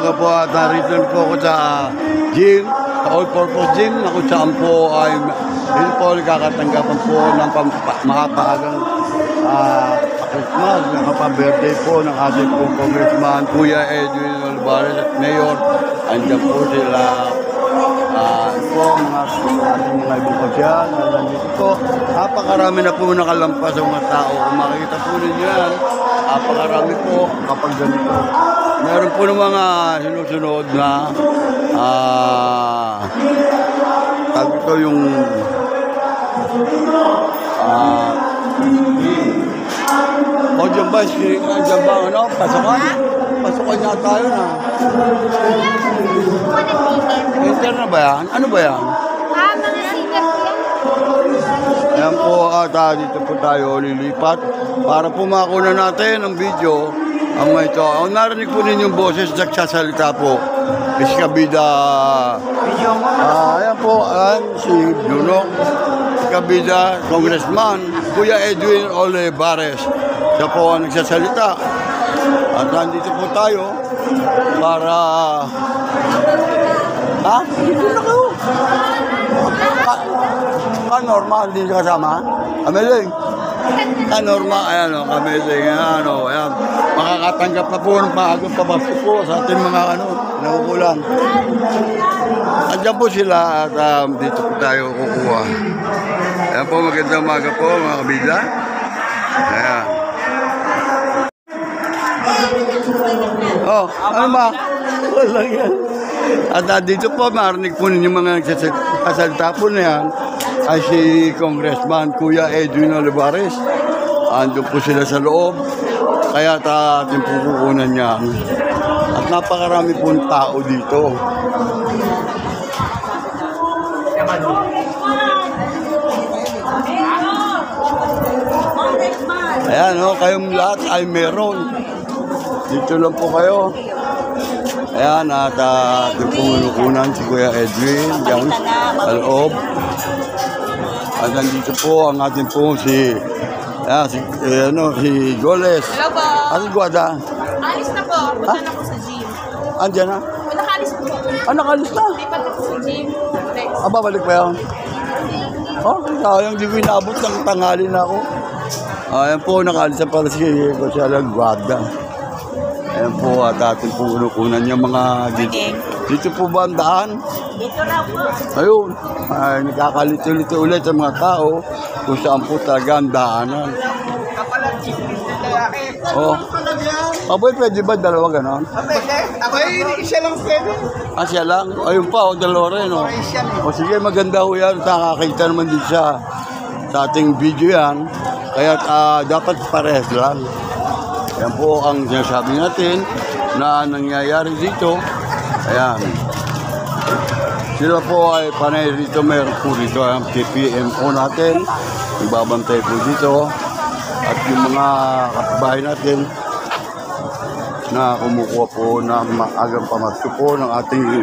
umaga po at narito po ako sa gym, sa all-purpose gym na kung saan po ay yun po nagkakatanggapan po ng makapaagang Christmas, nakapa-birthday po ng ating pong congressman, Kuya Edwin Olivares at Mayor. Andiyan po sila po mga ating mga ibang pasyan. Nandito po, napakarami na po nakalampas sa mga tao. Kung makikita po ninyo yan, napakarami po kapag ganito. Meron po ng mga sinusunod na tawag ito yung o dyan ba, ano, pasokan na tayo na. Enter na ba yan? Ano ba yan? Mga singer po yan. Ayan po dito po tayo lilipat para po makuna natin ang video. Ang ito, ang narinig po ninyong boses nagsasalita po Iskabida. Ayan po si Junok Iskabida, Congressman Kuya Edwin Olivares. Siya po ang nagsasalita. At nandito po tayo para dito na kayo. Normal, hindi ka kasama? Ameling. Normal, ayan o, amazing, ayan. Makakatanggap na po ng maagang pabasok po sa ating mga naukulan. Andiyan po sila at dito po tayo kukuha. Ayan po, magandang umaga po mga kabila. Ayan. Ano ba? Wala yan. At dito po, marinig po ninyo mga nagsasalita po na yan ay si Congressman Kuya Edwin Olivares. Ando po sila sa loob, kaya ating pukukunan niya. At napakarami pong tao dito. Ayan, kayong lahat ay meron. Dito lang po kayo. Ayan, at ating pukukunan si Kuya Edwin diyan sa loob. At nandito po ang ating po si Goles. Hello po. Ano Guada? Alis na po. Punta na po sa gym. Andiyan na? Nakalis po. Nakalis na? Lipat na po sa gym. Babalik pa yan? Sayang di ko inabot ng tanghali na ako. Ayan po, nakalis na pala si Guada. Ayan po, at ating pukunan niya mga dito po ba ang daan? Dito na po. Ayun, nakakalito-lito ulit sa mga tao kung saan po talaga ang daanan. Aboy, pwede ba dalawa ganon? Aboy, isa lang pwede. Siya lang? Ayun pa, dalawa rin, sige, maganda ho yan. Nakakita naman din siya sa ating video yan. Kaya dapat parehas lang. Yan po ang sinasabi natin na nangyayari dito. Ayan. Sila po ay panay rito, meron po dito ang PPMO natin. Nagbabantay po dito. At yung mga kabahay natin na kumukuha po ng maagang pamasko po ng ating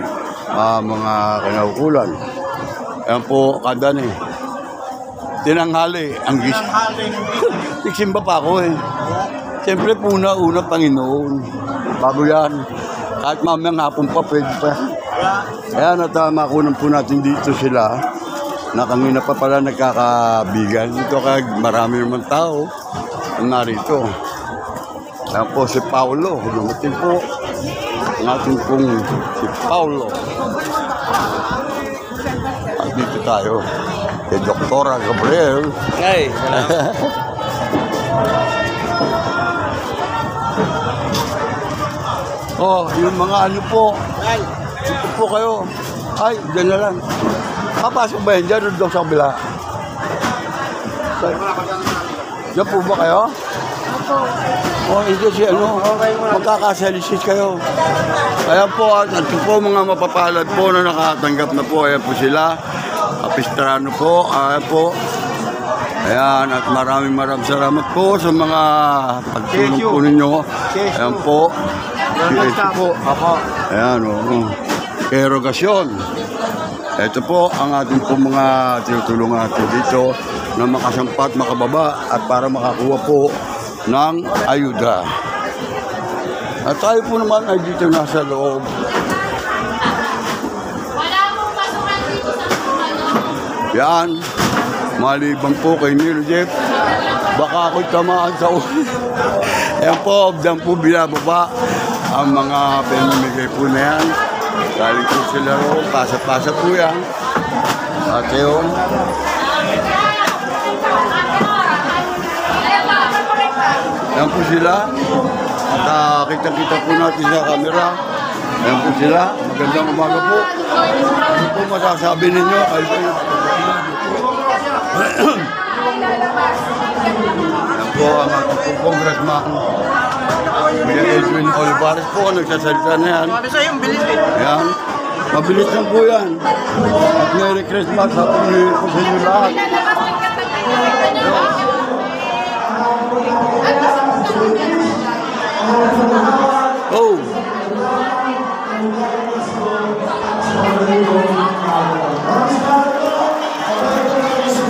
mga kinaukulan. Ayan po, kadan tinanghali ang gising. Nagsimba pa ako Siyempre po una Panginoon. Bago yan. Kahit mamayang hapon pa, pwede pa. Ayan, at makunan po natin dito sila na kanina pa pala nagkakabigan. Dito kaya marami naman tao ang narito. Ayan po si Paulo. Dumating po ang ating pong si Paulo. At dito tayo kay Doktora Gabriel. Hey, yung mga po. Dito po kayo. Ay, dyan na lang. Papasok ba yan dyan? Doon sa kabila. Diyan po ba kayo? Ito si magkakasalisis kayo. Ayan po, ito po mga mapapalad po na nakatanggap na po. Ayan po sila. Kapistrano po. Ayan po. Ayan, at maraming salamat po sa mga pagtulong po ninyo. Ayan po. Po. Ayan, erogasyon. Ito po ang ating po mga tinutulungan natin dito na makasampat, makababa at para makakuha po ng ayuda. At tayo po naman ay dito nasa loob. Wala pong pasukan dito sa ano. Yan. Maliban po kay Nilo Jeff. Baka ako'y tamaan sa ulo. Ayan po, dyan po binababa ang mga pinamigay po na yan. Galing po sila roon. Pasa-pasa po yan. At yun. Ayan po sila. At kita-kita po natin sa camera. Ayan po sila. Magandang umaga po. Ano po masasabi ninyo? Kayo po yung Ayan po ang ating congressman. Kuya Edwin Olivares po. Nagsasalita na yan. Ayan. Mabilis lang po yan. At Merry Christmas. Happy New Year po sa inyo lahat. Oh!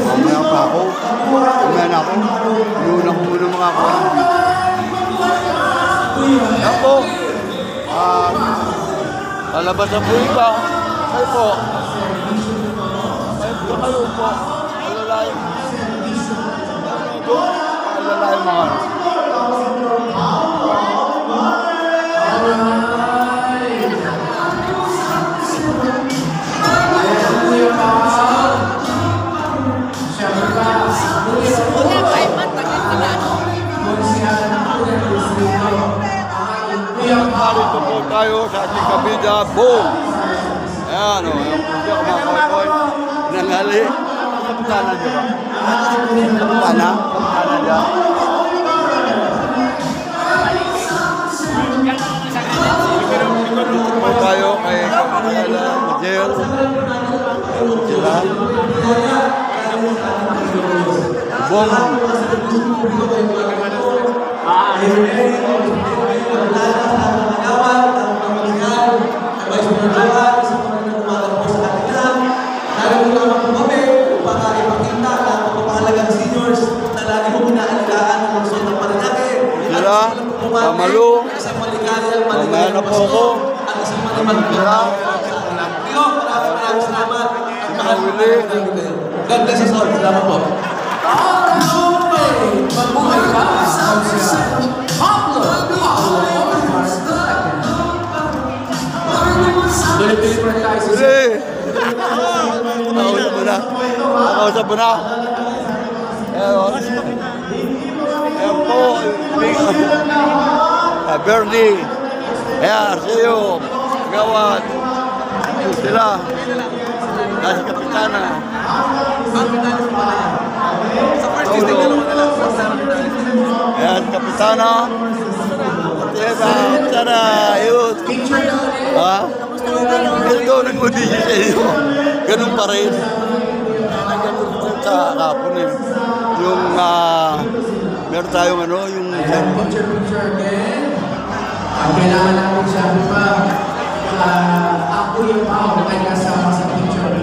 Mamaya pa ako. Mamaya na ako. Iuna ko muna mga ako. Yan po. Palabas ang po iba. Kayo po. Kayo po. Alalay. Alalay mga. Narito po tayo sa ating kabida. Boom! Ayan o. Ayan po siya kumakakoy. Nangali. Kapitana dyan ba? Kapitana? Kapitana dyan. Dito po tayo kay Kapitana Majel. Sila. Boom! Sila, Pamalu, mamaya na po ako. Sila, Mawili. God bless us all. Salamat po. Mawili. Nakausap mo na. Nakausap mo na. Ayan po. Bernie. Ayan, siyo. Gawad. Sila. Nasa Kapitana. Ayan, Kapitana. Kapitana. Yun. Ha? Ito, nag-audition sa iyo. Ganun pa rin. Ganun pa rin sa kapon eh. Yung, meron tayong ano, yung... Picture again. Ang kailangan namin sabi pa, ako yung tao na kanya kasama sa picture.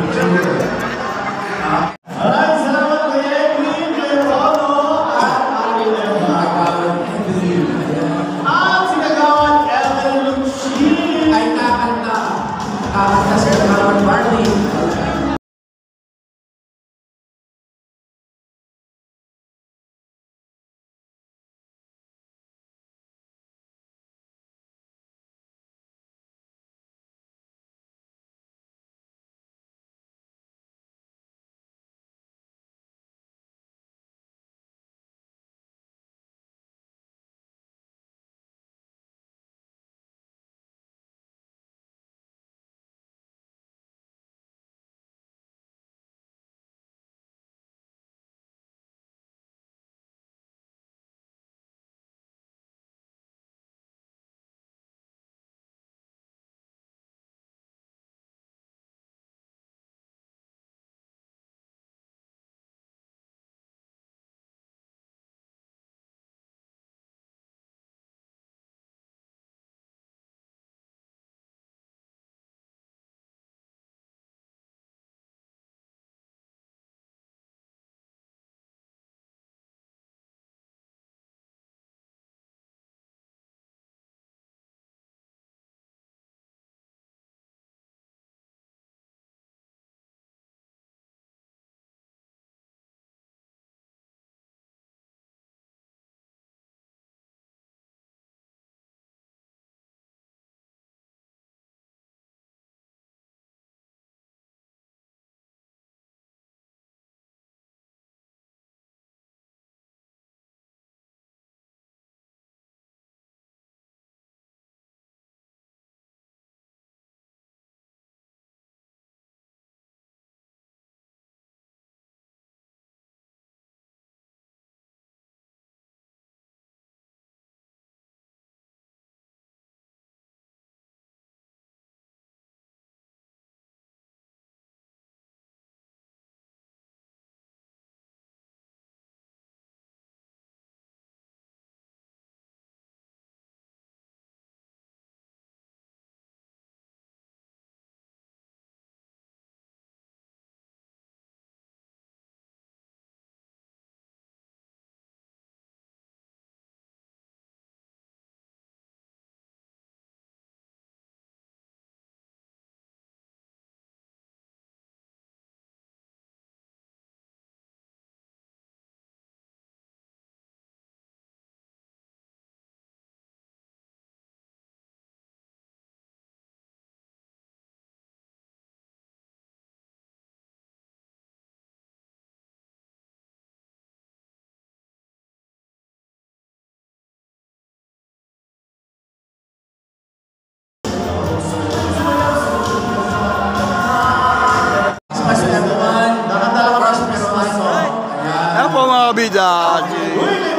bida, si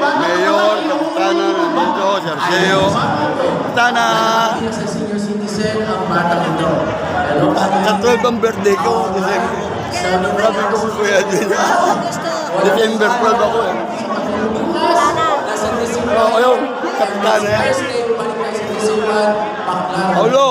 Mayor, Kapitana, nandito, Sergio. Kapitana! Sa senior citizen ang batang ito. Hello, Sa 12 ang birthday ko, December. Sabi ko kung kuya din. December 12 ako eh. nasa December. Oo, ayun, Kapitana. Thursday, balik tayo sa December. Bakla. Paulo!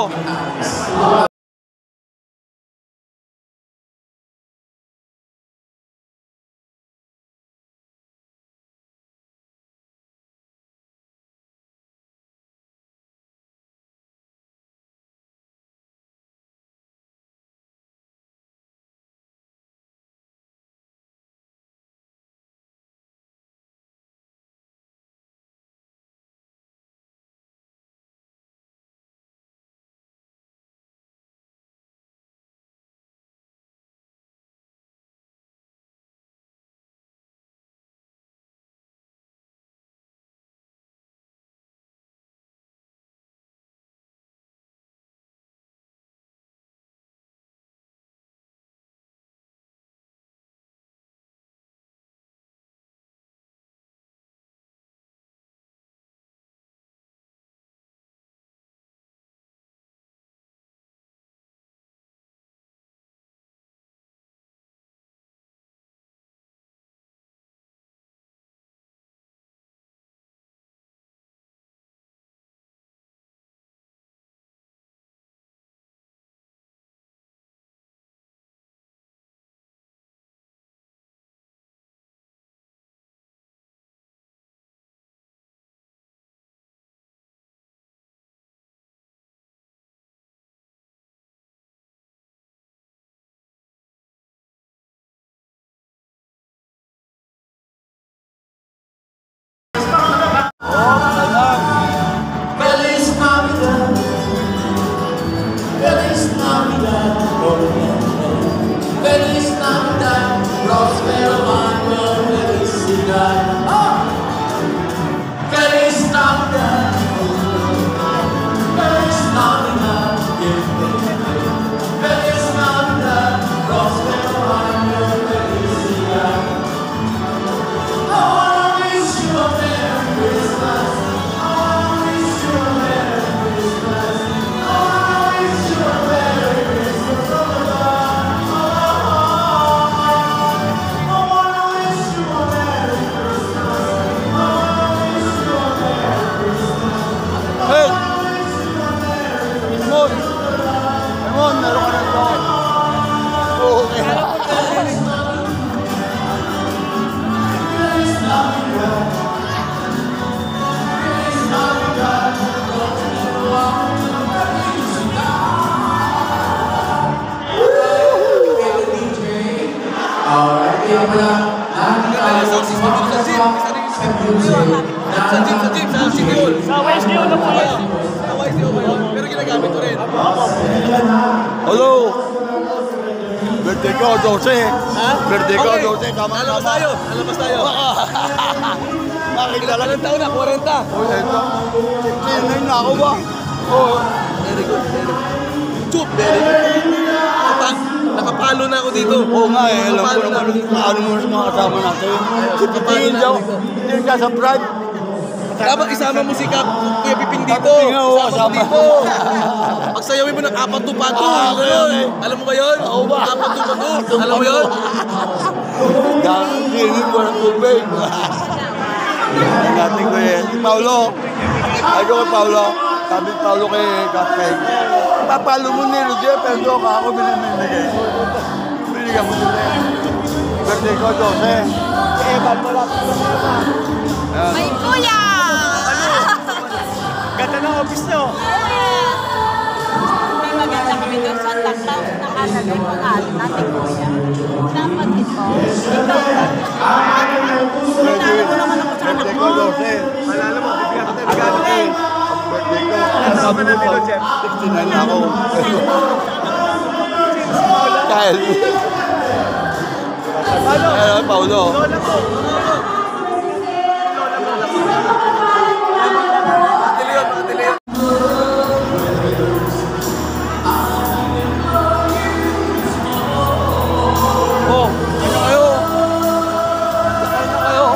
Feliz Navidad. Feliz Navidad. Feliz Navidad. Prospero año. Felicidad. Feliz Navidad. Feliz Navidad. Feliz Navidad. Prospero año. Felicidad. I wanna wish you a Merry Christmas. I wanna wish you a Merry Christmas. I wanna wish you a Merry Christmas. I wanna wish you a Merry Christmas. I wanna wish you a Merry Christmas. Hey! Ramon! Ramon, meron ka na ito. Oo, okay. Alright, kaya pala lahat ng Sa YSDO na po yan. Sa YSDO ba yun? Pero ginagamit ko rin. Hello! Birthday ko, 12. Ha? Birthday ko, Okay. 12. Tama, Lalabas tayo. Lalabas tayo. Bakit talaga? Ilang taon na? 40. Oh, ito. 69 na ako ba? Oo. Very good. Very good. Chup! Very good. Nakapalo na ako dito. Oo nga eh, alam ko Nakapalo na naman ako dito. ano mo sa mga kasama natin. Nakapalo na ako dito. Hindi ka sa Brad. Dapat isama mo si Kuya Piping dito. Piping nga, oo, Isama mo kasama. dito. Pagsayawin mo ng apat tupato. Alam mo ba yun? Oo ba? Apat tupato. Alam mo yun? Dahil mo ng tubig. Natin ko eh. Si Paulo. Ayaw kay Paulo. Sabi ni Paulo kay Kapay. Papalo mo ni Roger, pero ako binibigay. Binigyan mo nila. Birthday ko, 12. Si Evan, wala pa sa Evan. May kuya! Ganda ng office nyo. May maganda kami doon sa lockdown. Nakalagay ko nga natin kuya. Dapat ito. Birthday ko, 12. Malala mo, bibigyan ka tayo regalo ko. Birthday ko. Kasama na nilo, Jeff. 69 na ako. Kyle. Paulo. Lola ko. Oh, ano kayo? Ano kayo?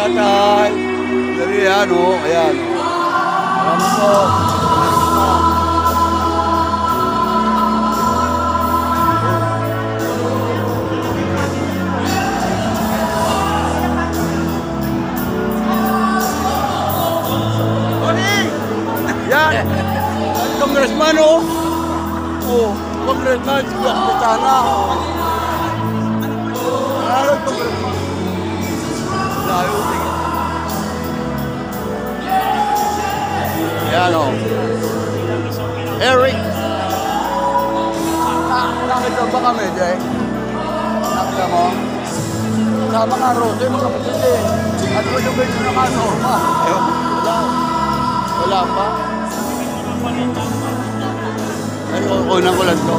tatay. Dali, ano, ayan. Salamat po. Yan! Congressman, oh! Oh, congressman, si Kapitana. Ano, congressman? Layo, sige. Yan, oh. Eric! Nakita ba kami, Jay? Nakita mo? Sama nga, Rose, yung mga kapatid eh. At mo yung medyo ng ano, ma. Wala pa? Ay, kukunan ko lang to.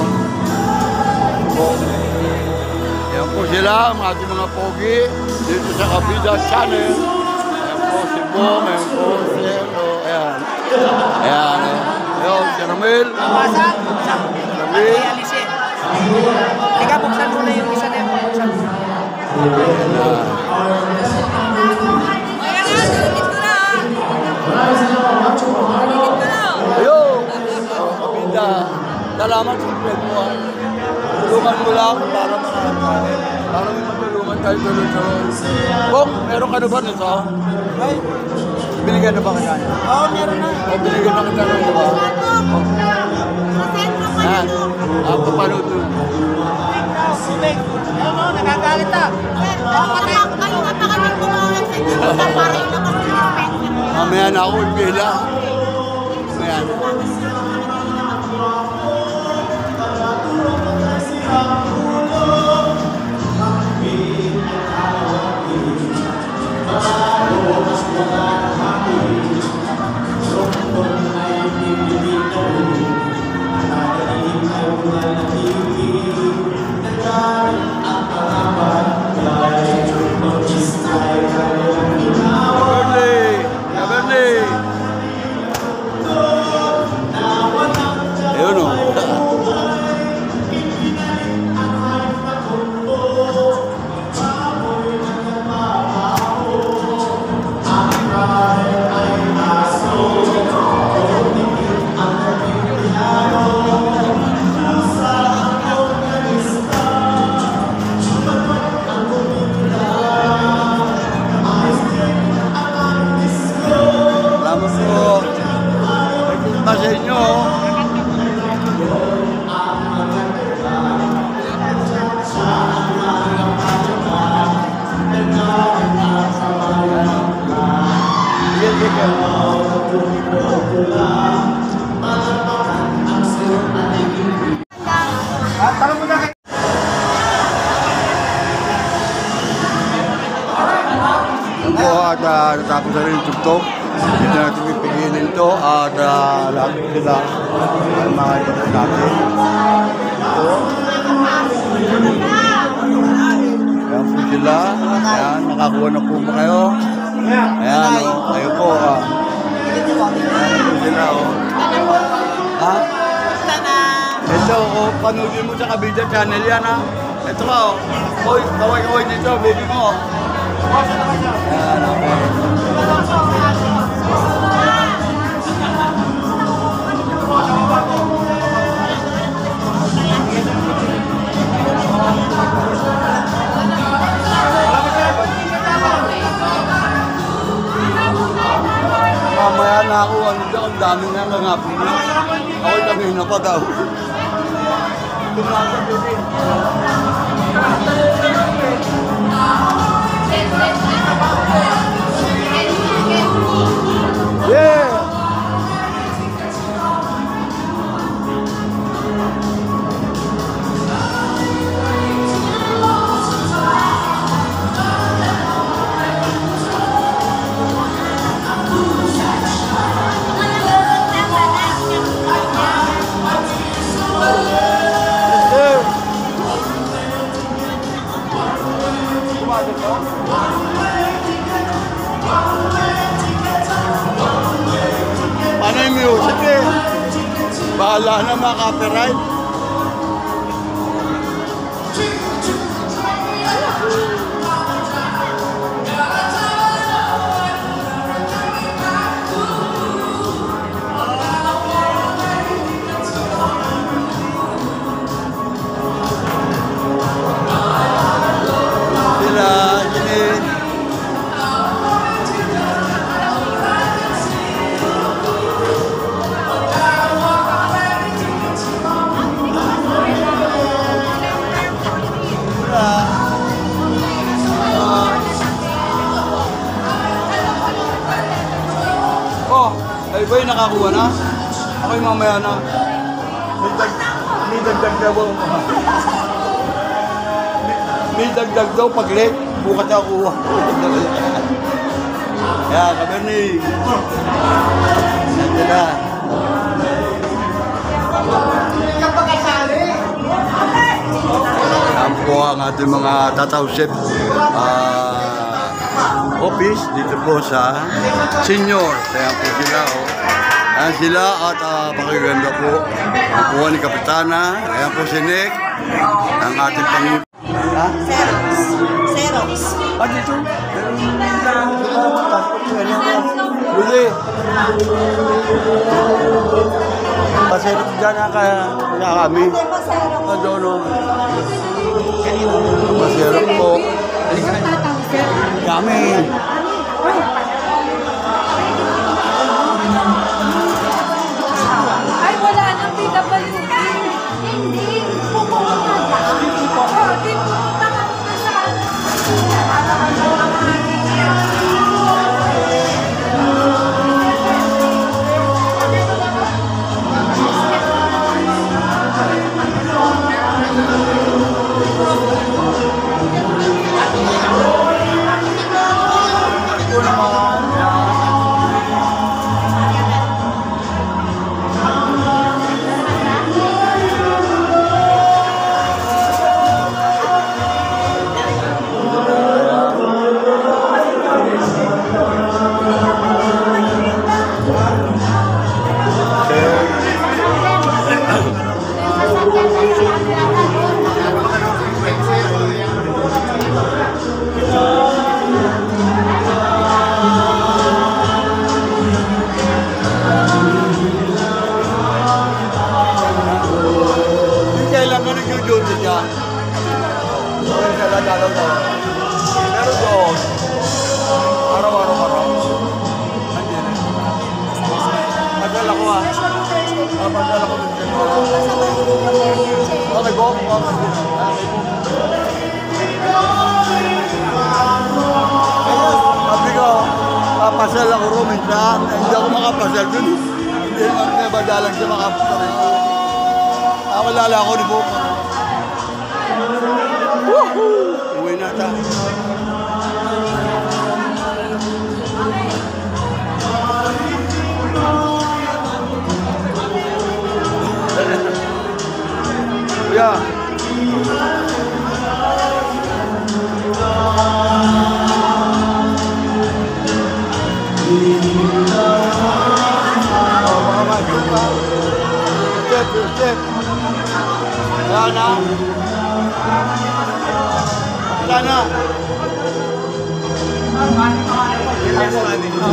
Yan po sila, mga ating mga pogi, dito sa Kabida Channel. Ayan po si Bong, ayan po si Ero, ayan. Ayan, ayan, si Ramil. Ramil. Teka, buksan mo na yung isa na yung buksan mo. Ayan na. Ayun! Kabida, salamat sa pagkuhan. Tulungan mo lang para makakaya. Para may matulungan tayo tuloy-tuloy. Bong, meron ka na ba nito? Ay, binigyan na ba ka yan? Oo, meron na. O, binigyan na kita na, di ba? Yan. Papanood doon. Sileng. Ayun o, nagagalit ah. Kayo nga pa kami tumawag sa inyo para ilabas yung dispenser. Mamaya na ako, pila. Mamaya na. Ayun o. Salamat po. Nagpunta sa inyo. Sige, sige. Tanong mo na kayo. Ito po at natapos na rin yung tuktok. Hindi na natin pipigilin ito at lahat sila ay makikita natin. Ayan po sila. Ayan, nakakuha na po ba kayo? Ayan, o. Kayo po. Ayan po sila, o. Ha? Ito, o. Panoodin mo sa Kabida Channel yan, ha? Ito ka, o. Hoy, kaway-kaway dito, baby mo. Ayan, okay. Mamaya na ako, ano dyan, ang dami na nangapin niya. Ako'y kami na pa daw. Tumasag yun eh. Yeah! Paano yung music eh? Bahala na mga copyright. kayo nakakuha na? Ako'y mamaya na. May dagdag daw. May dagdag daw pag late. Bukas ako kuha. Kaya kami ni. Nandiyan na. Yan po ang ating mga tatawsip office dito po sa senior. Kaya po sila, oh. Ayan sila at pakiganda po. Ang kuha ni Kapitana. Ayan po si Nick. Ang ating Panginoon. Ha? Xerox. Ah, dito? Bili. Pasero dyan na kami. Ano, no? Pasero po. Kami. Ay, wala nang PWD. Hindi. Pupunta ka. Hindi pupunta ka muna sa Pasal ako ro minsan, hindi ako makapasal dun. Hindi naman nabadalang siya makapasal. Wala ako ni Bob. Woohoo! Uwi na ta. Kuya. Step. Sana.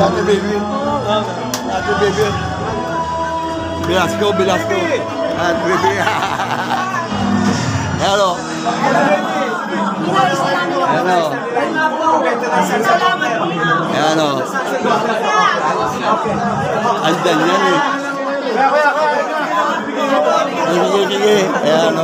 Ate baby. Bilasco. Ate baby. Hello. Andan yan eh. Sige. Ayan o.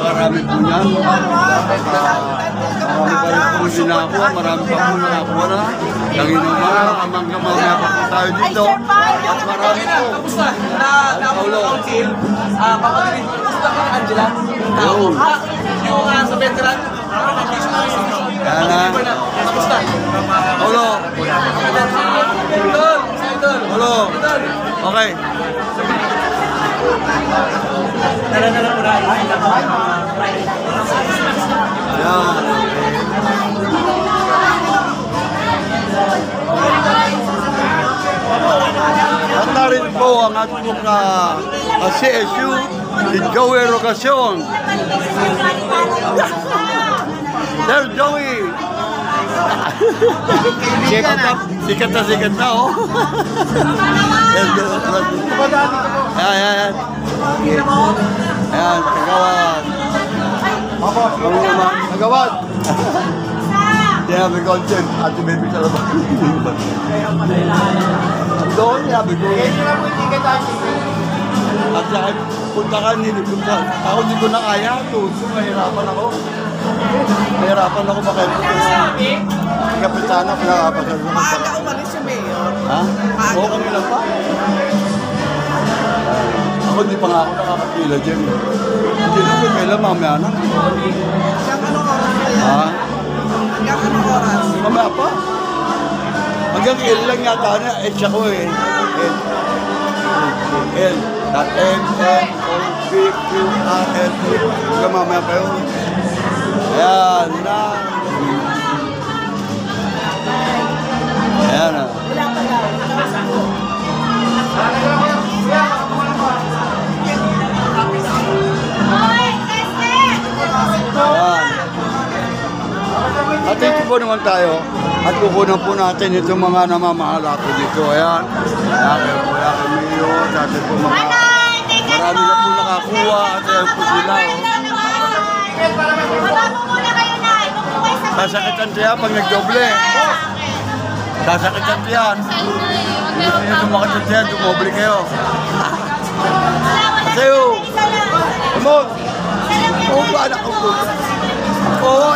Marami po yan. Marami pa rin po sinakuha. Marami pa po nakakuha na. Nanginuman, amang-gamang pa po tayo dito. At marami po. Kamusta? Paulo. Papagaling ko. Kamusta ka, Angela? Yung sa veteran? yan na. Kamusta? Paulo. Idol. Paulo. Okay. Dala-dala mo na. Ayan. At narin po ang ating CSU, si Joey Rogacion. Sir Joey! Sikat na, oh. Ayan. Ayan, kagawad. Kagawad. Sinabi ko, Chen, ate baby sa labas. Doon, sabi ko. At saka, punta ka, nilipunta. Ako hindi ko na kaya. Tuso, mahirapan ako. Mahirapan ako makipot. Kapitana, pinakapasan. Maaga umalis si Mayor. Ha? Oo, kami lang pa. Ako hindi pa nga ako nakakapila dyan. Hindi na, kailan mamaya na. Hanggang anong oras ba yan? Ha? Hanggang anong oras? Mamaya pa. Hanggang L lang yata na. H ako eh. L. M-M-O-P-Q-R-L. Hanggang mamaya pa yun. Ayan na. Ayan na. Hoy, este! Ayan. At ito po naman tayo. At kukunan po natin itong mga namamahala po dito. Ayan. Ayan po, ayan Mayo. Dati po mga... Marami na po nakakuha. At ayan po sila. Baba mo muna kayo na. Magbuhay sa Sasakitan siya pag nagdoble. Sasakitan siya. Hindi nyo sumakit siya. Dumoble kayo. Kayo. Amon. Oo ba anak ko po? Oo,